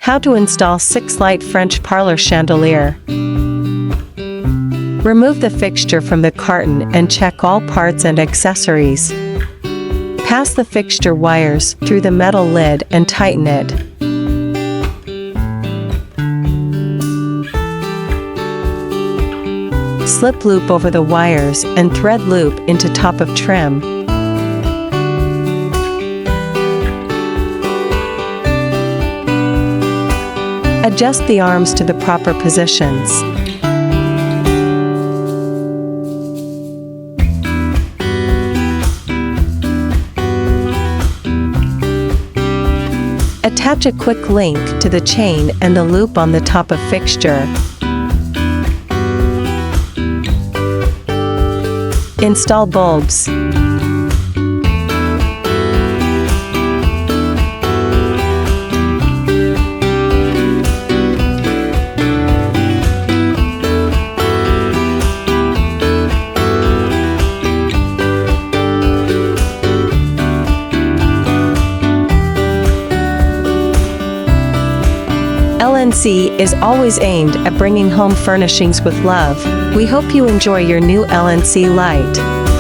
How to install 6-light French parlor chandelier. Remove the fixture from the carton and check all parts and accessories. Pass the fixture wires through the metal lid and tighten it. Slip loop over the wires and thread loop into top of trim. Adjust the arms to the proper positions. Attach a quick link to the chain and the loop on the top of fixture. Install bulbs. LNC is always aimed at bringing home furnishings with love. We hope you enjoy your new LNC light.